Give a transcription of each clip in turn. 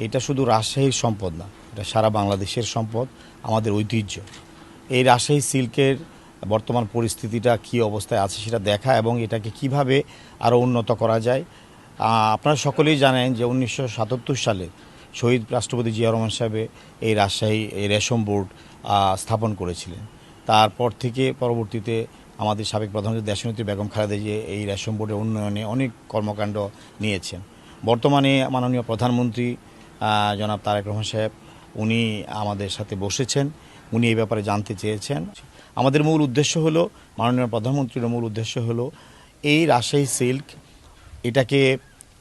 এটা শুধু রাজশাহীর সম্পদ না, এটা সারা বাংলাদেশের সম্পদ, আমাদের ঐতিহ্য। এই রাজশাহী সিল্কের বর্তমান পরিস্থিতিটা কী অবস্থায় আছে সেটা দেখা এবং এটাকে কিভাবে আরও উন্নত করা যায়। আপনারা সকলেই জানেন যে 1977 সালে শহীদ রাষ্ট্রপতি জিয়া রহমান সাহেব এই রাজশাহী এই রেশম বোর্ড স্থাপন করেছিলেন। তারপর থেকে পরবর্তীতে আমাদের সাবেক প্রধানমন্ত্রী দেশনেত্রী বেগম খালেদা জিয়া এই রেশম বোর্ডের উন্নয়নে অনেক কর্মকাণ্ড নিয়েছেন। বর্তমানে মাননীয় প্রধানমন্ত্রী জনাব তারেক রহমান সাহেব উনি আমাদের সাথে বসেছেন, উনি এই ব্যাপারে জানতে চেয়েছেন। আমাদের মূল উদ্দেশ্য হলো, মাননীয় প্রধানমন্ত্রীর মূল উদ্দেশ্য হলো এই রাজশাহী সিল্ক এটাকে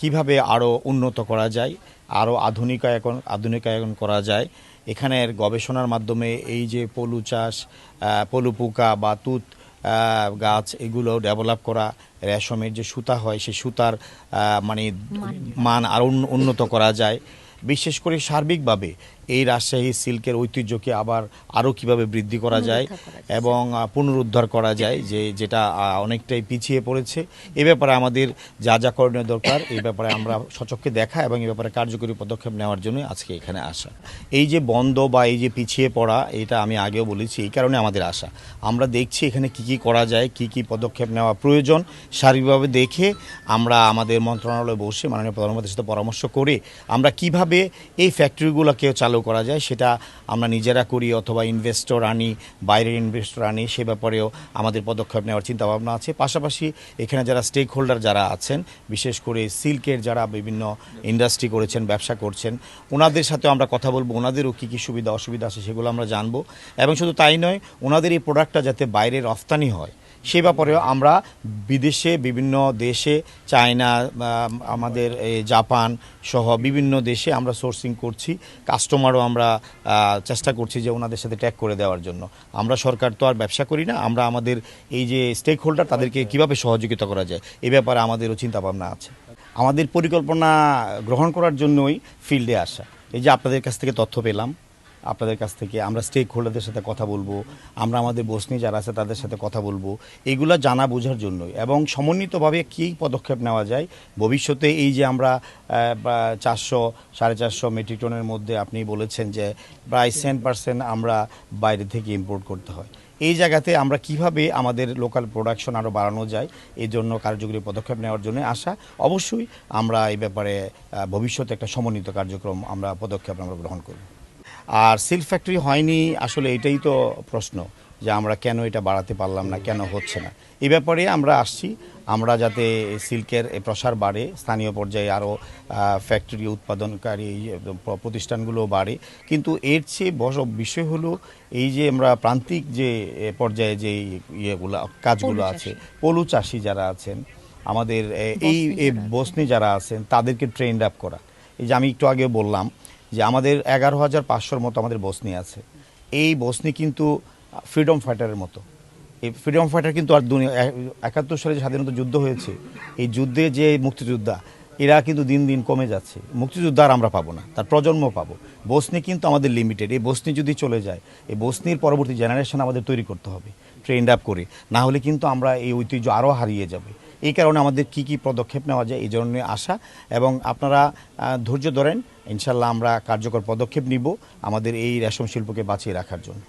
কিভাবে আরও উন্নত করা যায়, আরও আধুনিকায়ন করা যায়। এখানের গবেষণার মাধ্যমে এই যে পলু চাষ, পলু পোকা বা তুঁত গাছ এগুলো ডেভেলপ করা, রেশমের যে সুতা হয় সেই সুতার মানে মান আরও উন্নত করা যায়। বিশেষ করে সার্বিকভাবে এই রাজশাহী সিল্কের ঐতিহ্যকে আবার আরও কীভাবে বৃদ্ধি করা যায় এবং পুনরুদ্ধার করা যায়, যেটা অনেকটাই পিছিয়ে পড়েছে। এ ব্যাপারে আমাদের যা যা করণীয় দরকার এই ব্যাপারে আমরা সচক্ষে দেখা এবং এই ব্যাপারে কার্যকরী পদক্ষেপ নেওয়ার জন্য আজকে এখানে আসা। এই যে বন্ধ বা এই যে পিছিয়ে পড়া, এটা আমি আগেও বলেছি, এই কারণে আমাদের আসা। আমরা দেখছি এখানে কি করা যায়, কি পদক্ষেপ নেওয়া প্রয়োজন, সার্বিকভাবে দেখে আমরা আমাদের মন্ত্রণালয়ে বসে মাননীয় প্রধানমন্ত্রীর সাথে পরামর্শ করে আমরা কিভাবে এই ফ্যাক্টরিগুলোকে চালু করা যায় সেটা আমরা নিজেরা করি অথবা ইনভেস্টর আনি, বাইরের ইনভেস্টর আনি, সে ব্যাপারেও আমাদের পদক্ষেপ নেওয়ার চিন্তাভাবনা আছে। পাশাপাশি এখানে যারা স্টেক হোল্ডার যারা আছেন, বিশেষ করে সিল্কের যারা বিভিন্ন ইন্ডাস্ট্রি করেছেন, ব্যবসা করছেন, ওনাদের সাথেও আমরা কথা বলবো, ওনাদেরও কী সুবিধা অসুবিধা আছে সেগুলো আমরা জানবো। এবং শুধু তাই নয়, ওনাদের এই প্রোডাক্টটা যাতে বাইরে রফতানি হয় সে ব্যাপারেও আমরা বিদেশে বিভিন্ন দেশে, চায়না, আমাদের জাপান সহ বিভিন্ন দেশে আমরা সোর্সিং করছি। কাস্টমারও আমরা চেষ্টা করছি যে ওনাদের সাথে ট্যাগ করে দেওয়ার জন্য। আমরা সরকার তো আর ব্যবসা করি না, আমরা আমাদের এই যে স্টেক হোল্ডার তাদেরকে কীভাবে সহযোগিতা করা যায় এই ব্যাপারে আমাদেরও চিন্তাভাবনা আছে। আমাদের পরিকল্পনা গ্রহণ করার জন্যই ফিল্ডে আসা। এই যে আপনাদের কাছ থেকে তথ্য পেলাম, আপনাদের কাছ থেকে আমরা স্টেক হোল্ডারদের সাথে কথা বলবো, আমরা আমাদের বসনি যারা আছে তাদের সাথে কথা বলবো, এগুলো জানা বোঝার জন্যই এবং সমন্বিতভাবে কী পদক্ষেপ নেওয়া যায় ভবিষ্যতে। এই যে আমরা 400-450 মেট্রিক টনের মধ্যে আপনি বলেছেন যে প্রায় 10% আমরা বাইরে থেকে ইম্পোর্ট করতে হয়, এই জায়গাতে আমরা কিভাবে আমাদের লোকাল প্রোডাকশন আরও বাড়ানো যায় এই জন্য কার্যকরী পদক্ষেপ নেওয়ার জন্য আসা। অবশ্যই আমরা এই ব্যাপারে ভবিষ্যতে একটা সমন্বিত কার্যক্রম পদক্ষেপ আমরা গ্রহণ করব। আর সিল্ক ফ্যাক্টরি হয়নি, আসলে এটাই তো প্রশ্ন যে আমরা কেন এটা বাড়াতে পারলাম না, কেন হচ্ছে না। এই ব্যাপারে আমরা আসছি, আমরা যাতে সিল্কের প্রসার বাড়ে, স্থানীয় পর্যায়ে আরও ফ্যাক্টরি উৎপাদনকারী প্রতিষ্ঠানগুলো বাড়ে। কিন্তু এর চেয়ে বড় বিষয় হলো এই যে আমরা প্রান্তিক যে পর্যায়ে যে কাজগুলো আছে, পলু চাষি যারা আছেন, আমাদের এই বসনি যারা আছেন তাদেরকে ট্রেন্ড আপ করা। এই যে আমি একটু আগে বললাম যে আমাদের 11,500 মতো আমাদের বসনি আছে। এই বসনি কিন্তু ফ্রিডম ফাইটারের মতো। এই ফ্রিডম ফাইটার কিন্তু আর 71 সালে যে স্বাধীনতা যুদ্ধ হয়েছে, এই যুদ্ধে যে মুক্তিযোদ্ধা এরা কিন্তু দিন দিন কমে যাচ্ছে। মুক্তিযোদ্ধা আর আমরা পাবো না, তার প্রজন্ম পাবো। বসনি কিন্তু আমাদের লিমিটেড। এই বসনি যদি চলে যায়, এই বসনির পরবর্তী জেনারেশন আমাদের তৈরি করতে হবে ট্রেন্ড আপ করে, না হলে কিন্তু আমরা এই ঐতিহ্য আরও হারিয়ে যাবে। এই কারণে আমাদের কি পদক্ষেপ নেওয়া যায় এই জন্য আসা এবং আপনারা ধৈর্য ধরেন, ইনশাল্লাহ আমরা কার্যকর পদক্ষেপ নিব আমাদের এই রেশম শিল্পকে বাঁচিয়ে রাখার জন্য।